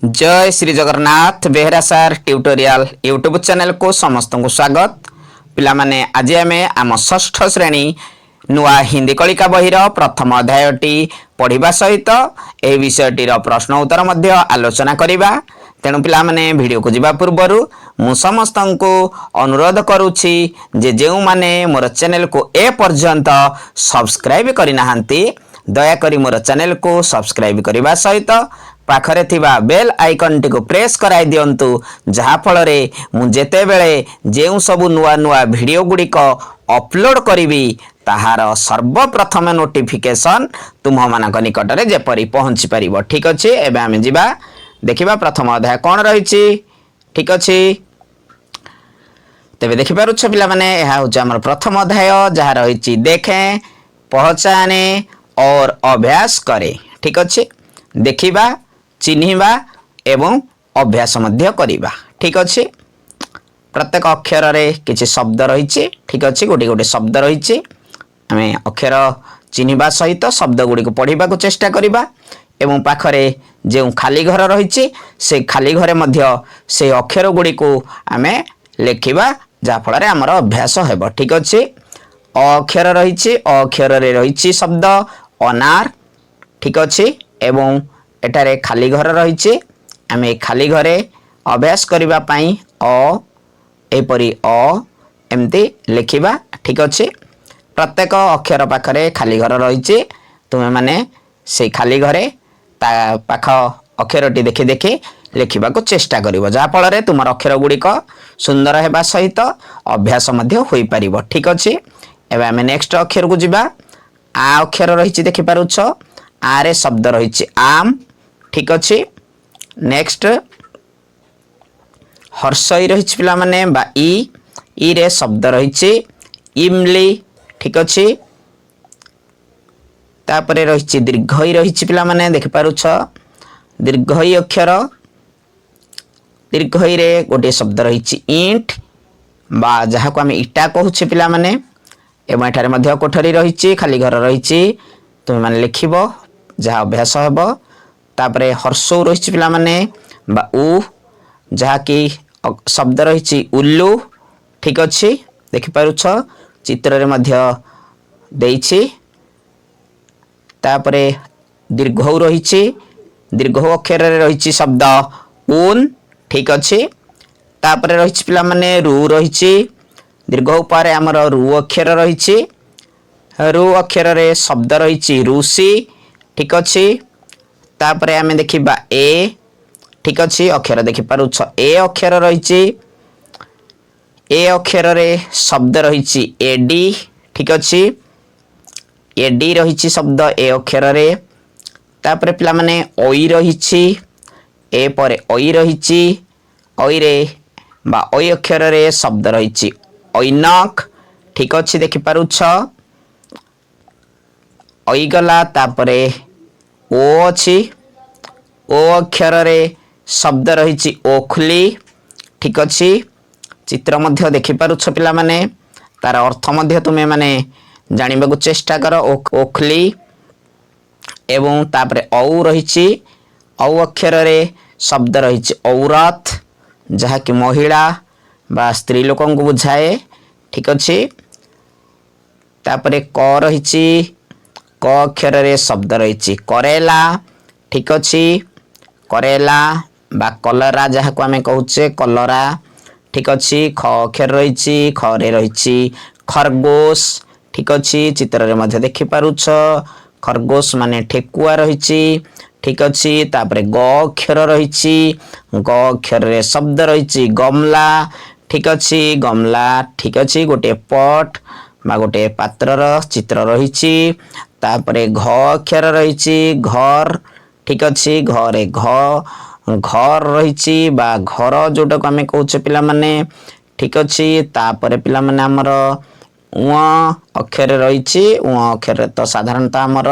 जय श्री जगन्नाथ बेहरा सार tutorial YouTube channel को समस्त को स्वागत। पिला माने आज आमे आम षष्ठ श्रेणी नुआ हिंदी कलिका बहिर प्रथम अध्यायटी पढ़िबा सहित ए विषयटीर प्रश्न उत्तर मध्य आलोचना करिबा। तेणु पिला माने वीडियो को जिबा पूर्वरु मु समस्त को अनुरोध करूछि जे जेउ माने मोर चैनल को ए पर्यंत सब्सक्राइब करि नाहंती दया करी मोर चैनल को सब्सक्राइब करिबा सहित पाखरे थिबा बेल आइकन टी को प्रेस कराई दियंतु जहा फल रे मु जेते बेले जेउ सबु नुआ नुआ वीडियो गुडी को अपलोड करिवि ताहार सर्वप्रथम नोटिफिकेशन तुम मानक निकट रे जेपरि पहुंची परिबो। ठीक अछि, एबे आमे जिबा देखिबा प्रथम अध्याय कोन रहिछि। ठीक अछि, तेबे देखि पारुछ पिला माने एहा होछ हमर प्रथम अध्याय जहा रहिछि देखें, पहचाने और अभ्यास करे। ठीक अछि, देखिबा, चिन्हिबा एवं अभ्यास मध्य करिबा। ठीक अछि, प्रत्येक अक्षर रे किछि शब्द रहिछि। ठीक अछि, गोटे गोटे शब्द रहिछि। हमें अक्षर चिन्हिबा सहित शब्द गुडी को पढ़िबा को चेष्टा करिबा एवं पाखरे जे खाली घर रहिछि से खाली घरे मध्य से अक्षर गुडी को हमें लेखिबा जा फल रे हमर अभ्यास हेबो। ठीक अछि, अक्षर रहिछि, अक्षर रे रहिछि शब्द अनार। ठीक अछि, एवं एटारे खाली घर रहिछि। आमे खाली घरे अभ्यास करिबा पई एपरि एमती लिखिबा। ठीक अछि, प्रत्येक अक्षर पाखरे खाली घर रहिछि। तुमे माने से खाली घरे ता पाख अक्षरटी देखि देखि लिखिबा को चेष्टा करिवो जा फल रे तुमर अक्षर गुडी को सुंदर हेबा सहित अभ्यास मध्य होई परिबो। ठीक अछि, एबे आमे नेक्स्ट अक्षर को जिबा। आ अक्षर रहिछि देखि पारुछ, आ रे शब्द रहिछि आम। ठीक अछि, नेक्स्ट हर्षई रहिछि पिला माने बा ई रे शब्द रहिछि इमली। ठीक अछि, तापरे रहिछि दीर्घई रहिछि पिला माने देखि पारुछ दीर्घई अक्षर, दीर्घई रे गोटे शब्द रहिछि ईंट बा जहा को हम इटा कहूछे पिला माने। एवं एठारे मध्य कोठरी रहिछि, खाली घर रहिछि। तुम माने लिखिबो जहा अभ्यास हेबो। तापरे हर्षौ रहिछि पिला माने बा उ जहा की शब्द रहिछि उल्लू। ठीक अछि, देखि पारुछ चित्र रे मध्य देइछि। तापरे दीर्घौ रहिछि, दीर्घौ अक्षर रे रहिछि शब्द ऊन। ठीक अछि, तापरे रहिछि पिला माने रु रहिछि, दीर्घौ पारे हमर रु अक्षर रहिछि। रु अक्षर रे शब्द रहिछि रूसी। ठीक अछि, तापरे आमे देखिबा ए। ठीक अछि, अक्षर देखि पारुछ ए अक्षर रहिछि। ए अक्षर रे शब्द रहिछि एडी। ठीक अछि, एडी रहिछि शब्द ए अक्षर रे। तापरे पिला माने ओई रहिछि, ए परे ओई रहिछि। ओई रे बा ओई अक्षर रे शब्द रहिछि ऐनक। ठीक अछि, देखि पारुछ ओई गला। तापरे ओ अछि, ओ अक्षर रे शब्द रहिछि ओखली। ठीक अछि, चित्र मध्य देखि पारुछ पिला माने तार अर्थ मध्य तुमे माने जानिबा को चेष्टा करो ओखली। एवं तापरे औ रहिछि, औ अक्षर रे शब्द रहिछि औरत जहा कि महिला बा स्त्री लोकन को बुझाए। ठीक अछि, तापरे क रहिछि, क अक्षर रे शब्द रहिछि करेला। ठीक अछि, करेला बा कलरा जहा को हमें कहूचे कलरा। ठीक अछि, ख अक्षर रहिछि, ख रे रहिछि खरगोश। ठीक अछि, चित्र रे मध्य देखि पारुछ खरगोश माने ठेकुआ रहिछि। ठीक अछि, तापरे ग अक्षर रहिछि, ग अक्षर रे शब्द रहिछि गमला। ठीक अछि, गमला। ठीक अछि, गोटे पट बा गोटे पात्रर चित्र रहिछि। तापरे घ अक्षर रहिछि घर। ठीक अछि, घरे घर रहिछि बा घर जोटा को हमें कहूचे पिला माने। ठीक अछि, तापरे पिला माने हमर उ अक्षर रहिछि। उ अक्षर तो साधारणतः हमर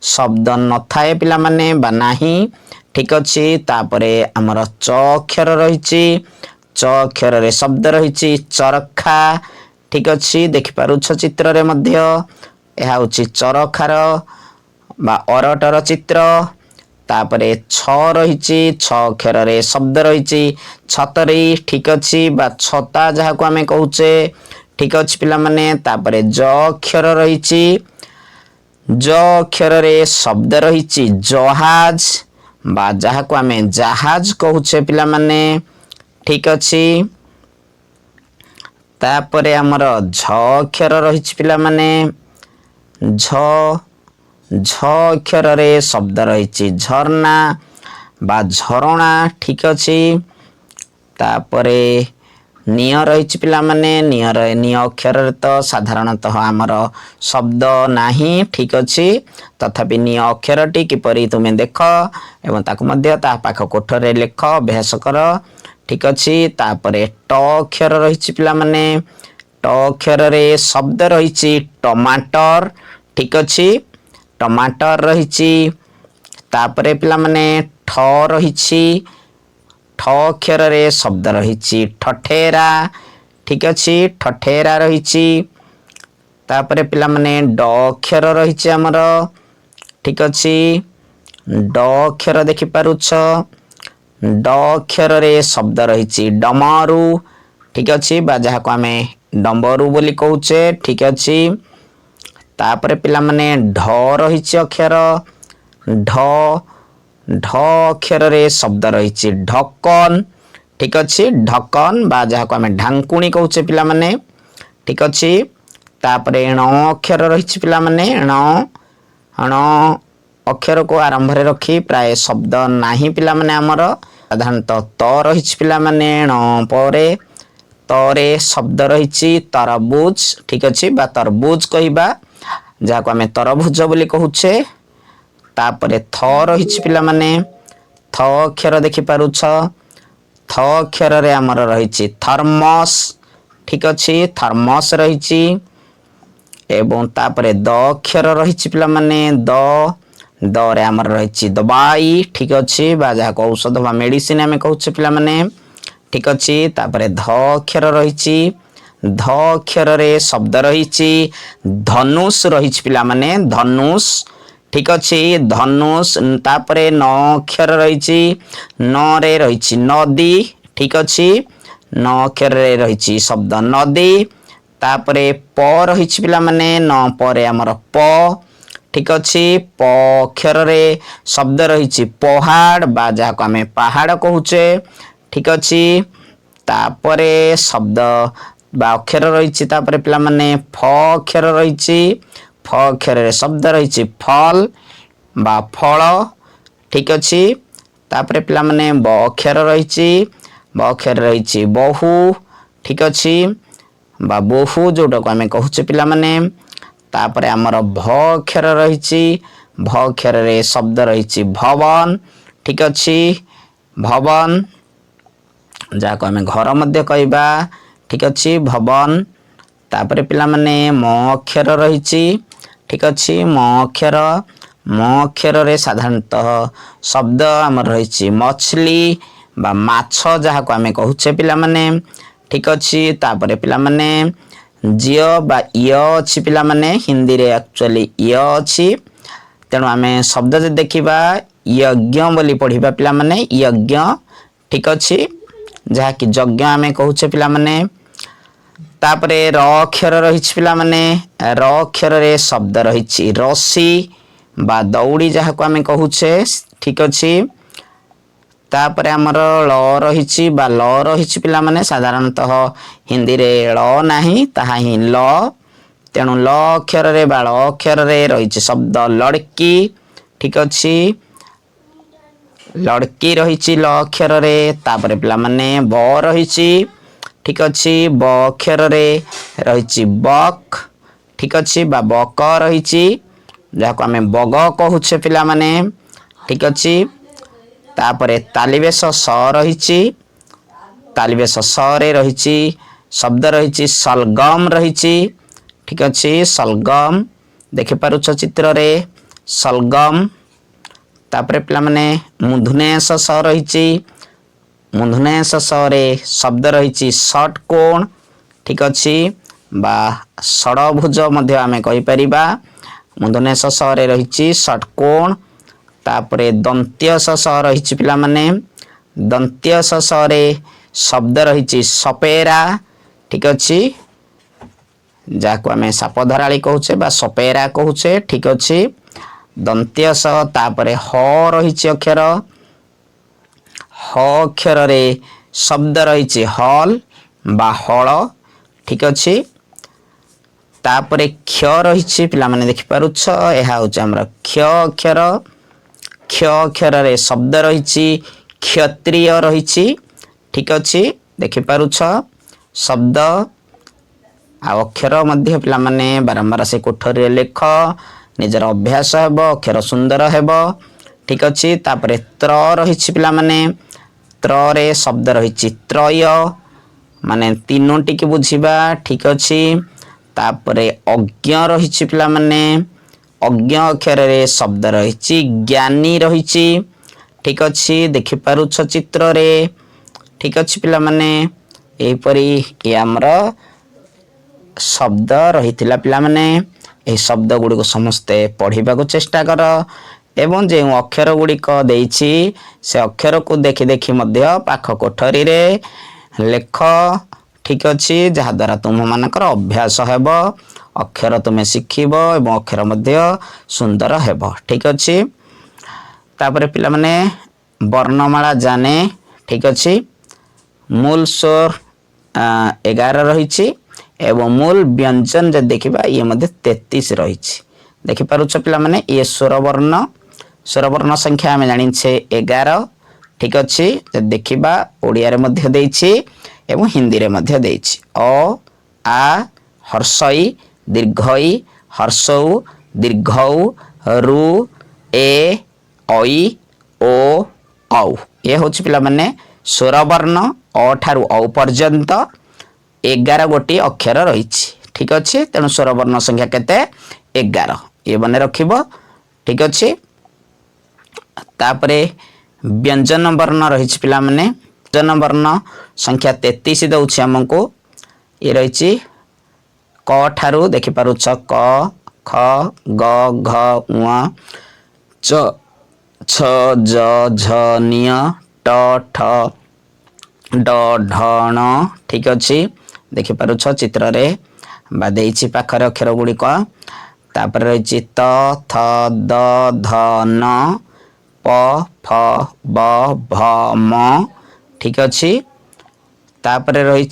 शब्द न थाए पिला माने बा नाही। ठीक अछि, तापरे हमर च अक्षर रहिछि, च अक्षर रे शब्द रहिछि चरखा। ठीक अछि, देखि पारुछ चित्र रे मध्य एहा होछि चरखार बा अरटर चित्र। तापरे छ रही छ अक्षर शब्द रही छतरी ठीक अच्छी बा छता जहाँ को आम कहूचे ठीक अच्छे पिला माने तापरे ज अक्षर रही ज अक्षर शब्द रही जहाज बा जहाँ को आम जहाज कहूचे पिला माने ठीक अच्छी तापरे आमर झ अक्षर रही पिला माने झ अक्षर शब्द रही झरना बा झरणा ठीक अच्छी तापरे निय रही पिला माने निय अक्षर तो साधारणतः आमर शब्द नाही ठीक अच्छी तथापि निय अक्षरटी किपरि तुमे देख एवं ताकु मध्य ता पाख कोठरे लेख अभ्यास कर ठीक अच्छी तापरे ट अक्षर रही पिला माने ट अक्षर शब्द रही टमाटर ठीक अच्छी टमाटर रही तापरे पिला माने ठ रही ठ अक्षर शब्द रही ठठेरा ठीक अच्छी ठठेरा रही तापरे पिला माने ड अक्षर रही आमर ठीक अच्छी ड अक्षर देखि पारुछ ड अक्षर शब्द रही डमरू ठीक अच्छी बा जहाँ को आम डम्बरू बोली कहूचे ठीक अच्छी तापरे पिला माने ढ रही अक्षर ढ अक्षर शब्द रही ढक्कन ठीक अच्छी ढक्कन बा जहाँ को आम ढांकुणी कहूचे पिला माने ठीक अच्छी तापरे ण अक्षर रही पिला माने ण अक्षर को आरंभ रे रखी प्राय शब्द नाही पिला माने आमर साधारणतः त रही पिला माने ण परे तरे शब्द रही तरबुज ठीक अच्छी बा तरबुज कहबा जहाँ को आम तरभुज बोली कहूचे तापरे थ रही पिला माने थ अक्षर देखि पारुछ थ अक्षर आमर रही थर्मस ठीक अच्छी थर्मस रही एवं तापरे द अक्षर रही पिला माने द रे आमर रही दवाई ठीक अच्छी बा जहाँ को औषध बा मेडिसिन आम कहूचे पिला माने ठीक अच्छी तापरे ध अक्षर रही ध अक्षर शब्द रही धनुष रही पिला माने धनुष ठीक अच्छी धनुष तापरे न अक्षर रही न रे रही नदी ठीक अच्छी न अक्षर रही शब्द नदी तापरे प रही पिला माने न परे आमर प ठीक अच्छी प अक्षर शब्द रही पहाड़ बा जहाँ को आम पहाड़ कहूचे ठीक अच्छी तापरे शब्द बा अक्षर रही तापरे पिला माने फ अक्षर रही फ अक्षर शब्द रही फल बा फल ठीक अच्छी तापरे पिला माने ब अक्षर रही ब अक्षर रही बहु ठीक अच्छी बा बहु जोटा को आम कहूचे पिला माने तापरे आमर भ अक्षर रही भ अक्षर शब्द रही भवन ठीक अच्छी भवन जहाँ को आम घर मध्य कहबा ठीक अच्छी भवन तापरे पिला माने म अक्षर रही ठीक अच्छी म अक्षर साधारणतः शब्द आम रही मछली बा माछ जहाँ को आम कहूचे पिला माने ठीक अच्छी तापरे पिला माने जिय बा य अच्छी पिला माने हिंदी रे एक्चुअली य अच्छी तेणु आम शब्द जे देखिबा यज्ञ बोली पढ़िबा पिला माने यज्ञ ठीक अच्छी जहाँ कि यज्ञ आम कहूचे पिला माने तापरे र अक्षर रही पिला माने र अक्षर शब्द रही रसी बा दौड़ी जहाँ को आम कहूचे ठीक अच्छी तापरे आमर ल रही बा ल रही पिला माने साधारणतः हिंदी रे ल नाही ताहा ही ल तेणु ल अक्षर बा ल अक्षर रही शब्द लड़की ठीक अच्छी लड़की रही ल अक्षर तापरे पिला माने ब रही ठीक अच्छी ब अक्षर रही बक ठीक अच्छी बा बक रही जहाँ को आम बग कहूचे पिला माने ठीक अच्छी तापरे तालिबेश स रही तालिबेश स रे रही शब्द रही सलगम रही ठीक अच्छी सलगम देखि पारुछ चित्र रे सलगम तापरे पिला माने मुधुनेश स रही मुधुनेश स रे शब्द रही षटकोण ठीक अच्छी बा षडभुज मध्य आमे कहि परिबा मुधुनेश स रे रही षटकोण तापरे दंत्य स रही पिला माने दंत्य स रे शब्द रही सपेरा ठीक अच्छे जहाँ आम सापधराड़ी कहूचे बा सपेरा कहूचे ठीक अच्छे दंत्य स तापरे ह रही अक्षर ह अक्षर रे शब्द रही हल बा हल ठीक अच्छे तापरे क्ष रही पिला माने देखि पारुछ यह हूँ आमर क्ष अक्षर क्ष अक्षर रे शब्द रही क्षत्रिय रही ठीक अच्छे देखि पारुछ शब्द आ अक्षर मध्य पिला माने बारंबार से कोठरी लेख निजर अभ्यास हेब अक्षर सुंदर हेब ठीक अच्छे तापरे त्र रही पिला माने त्र रे शब्द रही त्रय माने तीनोटी की बुझिबा ठीक अच्छे तापरे अज्ञ रही पिला माने अज्ञ अक्षर रे शब्द रही ज्ञानी रही ठीक अच्छे देखि पारुछ चित्र रे ठीक अच्छे पिला माने एपरी ये आमर शब्द रही पिला माने ए शब्द गुड़ी समस्ते पढ़ा को चेष्टा कर एवं जो अक्षर गुड़िक देछि से अक्षर को देखि देखि मध्य पाख कोठरी रे लेख ठीक अच्छे जहाद्वारा तुम मानकर अभ्यास हेब अक्षर तुम्हें शिखब एवं अक्षर मध्य सुंदर हेब ठीक अच्छे तापरे पिला माने वर्णमाला जाने ठीक अच्छे मूल स्वर 11 रही एवं मूल व्यंजन जब देखा ये मध्य 33 रही देखिपारुछ पिला माने ये स्वर वर्ण संख्या आम जाचे 11 ठीक अच्छे जब देखा ओडिया रे मध्य देछि एवं हिंदी रे मध्य देछि अ आ हर्षई दीर्घई हर्षौ दीर्घौ रु ए ऐ ओ औ ये हूँ पिला माने स्वर वर्ण अ ठारू औ पर्यंत 11 गोटी अक्षर रही ठीक अच्छे तेणु स्वर वर्ण संख्या केते 11 ये मन रखिब ठीक अच्छे तापरे व्यंजन वर्ण रही पिला माने व्यंजन वर्ण संख्या 33 दउछि हमको ये रही क ठारू देखि पारुछ क ख ग घ ङ च छ ज झ निय ट ठ ड ढ ण ठीक अच्छे देखि पारुछ चित्र रे बा देछि पाखरे अक्षर गुड़िक तापर रही त थ द ध न प फ ब भ म ठीक अच्छे तापर रही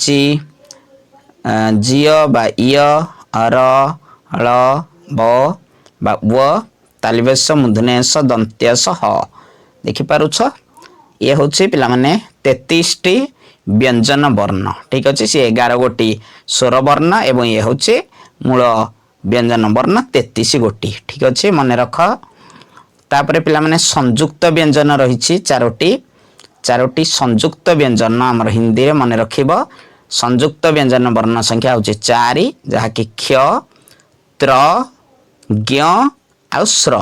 जिय बा इय र ळ ब बा व तालिबेश मूर्धन्यस दंत्यस ह देखि पारुछ ये हूँ पिला माने 33 टी व्यंजन वर्ण ठीक अच्छे सी 11 गोटी स्वर वर्ण एवं ये हूँ मूल व्यंजन वर्ण 33 गोटी ठीक अच्छे मन रख तापरे पिला माने संयुक्त व्यंजन रही चारोटी संयुक्त व्यंजन आमर हिंदी रे मन रखिब संयुक्त व्यंजन वर्ण संख्या हूँ 4 जहाँकि क्ष त्र ज्ञ आ स्र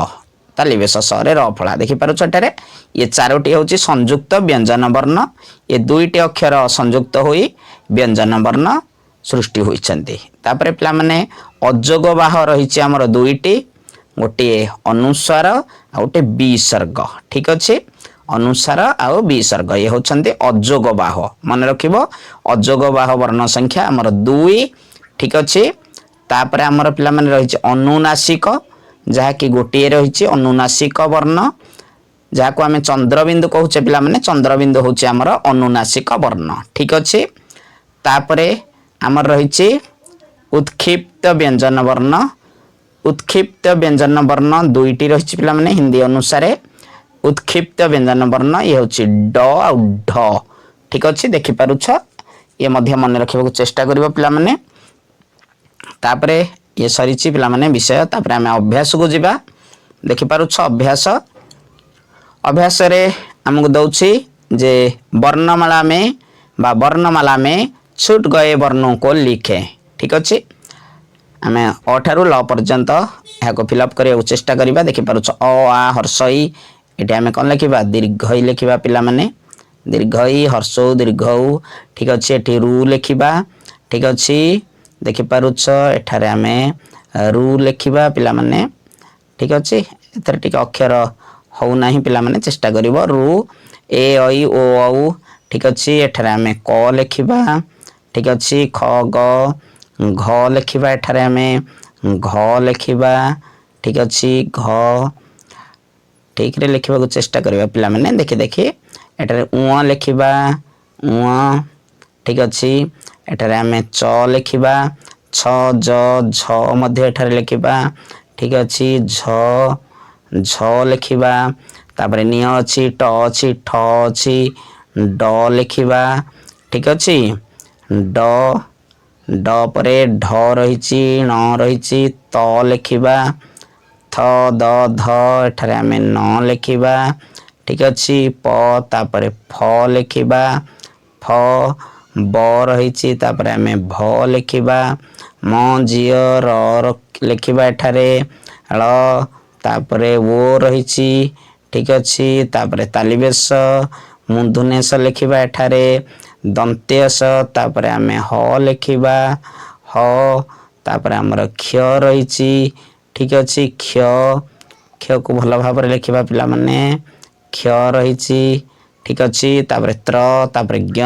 तालिबेश सरे र फला देखि पारुछ एटारे ये चारोटी हूँ संयुक्त व्यंजन वर्ण ये दुईटी अक्षर संयुक्त होई व्यंजन वर्ण सृष्टि होइछन्ति तापरे पिला माने अजोग बाह रही आमर दुईटी गोटे अनुस्वार आ गोटे विसर्ग ठीक अच्छे अनुसार आउ विसर्ग ये होचंती अजोग बाह मन रखिबो अजोग बाह वर्ण संख्या आमर 2 ठीक अच्छे तापर आमर पिला माने रही अनुनासिक जहा कि गोटे रही अनुनासिक वर्ण जहाँ को आम चंद्रबिंदु कहूचे पिला माने चंद्रबिंदु होचे आमर अनुनासिक वर्ण ठीक अच्छे तापरे आमर रही उत्क्षिप्त व्यंजन वर्ण उत्क्षिप्त व्यंजन वर्ण दुईटी रही पिला माने हिंदी अनुसार उत्क्षिप्त व्यंजन वर्ण ये हूँ ड आ ढ ठीक अच्छे देखि पारुछ ये मध्य मन रखा चेष्टा करिवो पिला माने तापरे ये सरी पिला माने विषय तापरे आम अभ्यास को जिबा देखि पारुछ अभ्यास अभ्यास रे हमको दउछि जे वर्णमाला में बा वर्णमाला में छूट गए वर्णों को लिखे ठीक अच्छे आम अ ठारू ल पर्यंत यहाँ फिलअप करने चेष्टा करवा देखि पारुछ अ आ हर्षई ये आम कौन लिखा दीर्घई लिखा पिला माने दीर्घई हर्षौ दीर्घौ ठीक अच्छे एठी रु लिखा ठीक अच्छे देखि पारुछ एठारे आम रु लिखा पिला माने ठीक अच्छे एथरे टिके अक्षर हौ नहीं पिला माने चेष्टा करिवो रु ए ऐ ओ औ ठीक अछि एठारे आमे क लिखिबा ठीक अछि ख ग घ लिखिबा एठारे आमे घ लिखिबा ठीक अछि घ ठीक रे लिखिबा को चेष्टा करिबा पिला माने देखि देखि एठारे उ लिखिबा उ ठीक अछि एठारे आमे च लिखिबा छ ज झ मध्य एठारे लिखिबा ठीक अछि झ झ लिखिबा तापरे निय अछि ट अछि ठ अछि ड लिखिबा ठीक अछि ड ड परे ढ रहिछि ण रहिछि त लिखिबा थ द ध एठारे आमे न लिखिबा ठीक अछि प तापरे फ लिखिबा फ ब रहिछि तापरे आमे भ लिखिबा म जिय र लिखिबा एठारे ळ तापरे ओ रहिछि ठीक अछि तापरे तालिबेश मूर्धन्यस लिखिबा एठारे दन्त्यस तापरे आमे ह लिखिबा ह तापरे हमर क्ष रहिछि ठीक अछि क्ष क्ष को भल भाव लिखिबा पिला माने क्ष रहिछि ठीक अछि तापरे त्र तापरे ज्ञ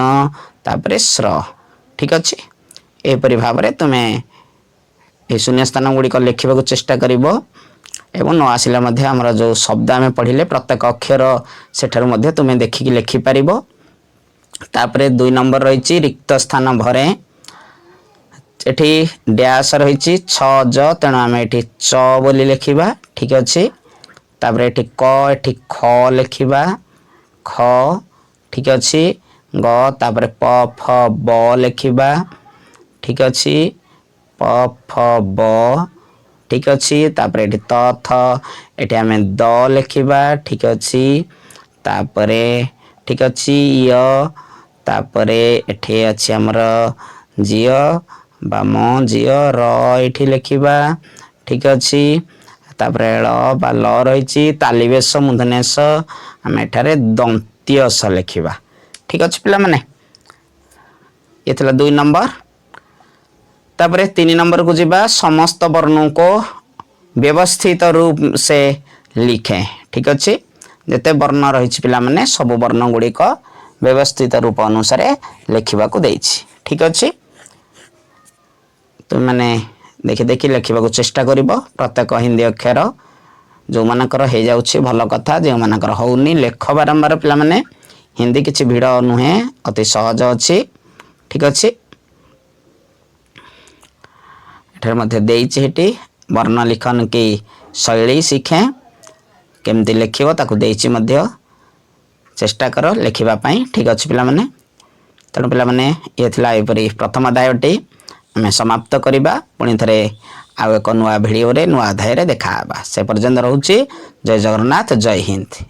तापरे श्र ठीक अछि एपरि भाव रे तुमे ए शून्य स्थान गुडी को लिखिबा को चेष्टा करिवो एवं न आसिला मध्ये हमर जो शब्द आमे पढिले प्रत्येक अक्षर सेठार मध्ये तुमे देखि लिखि परिबो तापरे 2 नंबर रहिछि रिक्त स्थान भरे एठी डैश रहिछि 6 ज तेणु आमे एठी च बोली लिखिबा ठीक अछि तापरे एठी क एठी ख लिखिबा ख ठीक अछि ग तापरे प फ ब लिखिबा ठीक अछि प फ ब ठीक अछि तापरे एठी त थ एठी आमे द लिखिबा ठीक अछि तापरे ठीक अछि य तापरे एठी अछि हमर जिय बा म जिय र एठी लिखिबा ठीक अछि तापरे ळ बा ल रहिछि तालिबेश मूर्धन्यस आमे एठारे दन्त्यस लिखिबा ठीक अछि पिला माने ये थला 2 नंबर तापरे 3 नंबर को जिबा समस्त वर्णों को व्यवस्थित रूप से लिखें ठीक अछि जते वर्ण रहिछि पिला माने सब वर्ण गुडी को व्यवस्थित रूप अनुसार लिखिबा को देछि ठीक अछि तो माने देखि देखि लिखिबा को चेष्टा करिवो प्रत्येक हिंदी अक्षर जो मानकर हे जाउछि भलो कथा जे मानकर होउनी लेख बारंबार पिला माने हिंदी किछि भिड नुहे अति सहज अछि ठीक अछि एठर मध्ये देइछि हेटी वर्ण लिखन की शैली शिखे केमति लिखिबो ताकू देइछि मध्ये चेष्टा करो लिखिबा पई ठीक अछि पिला माने तण पिला माने ये थला एपरि प्रथम अध्यायटी हमें समाप्त करिबा पुणी थरे आउ एक नुआ भिडियो रे नुआ अध्याय रे देखा से पर्यंत रहउछि जय जगन्नाथ जय हिंद।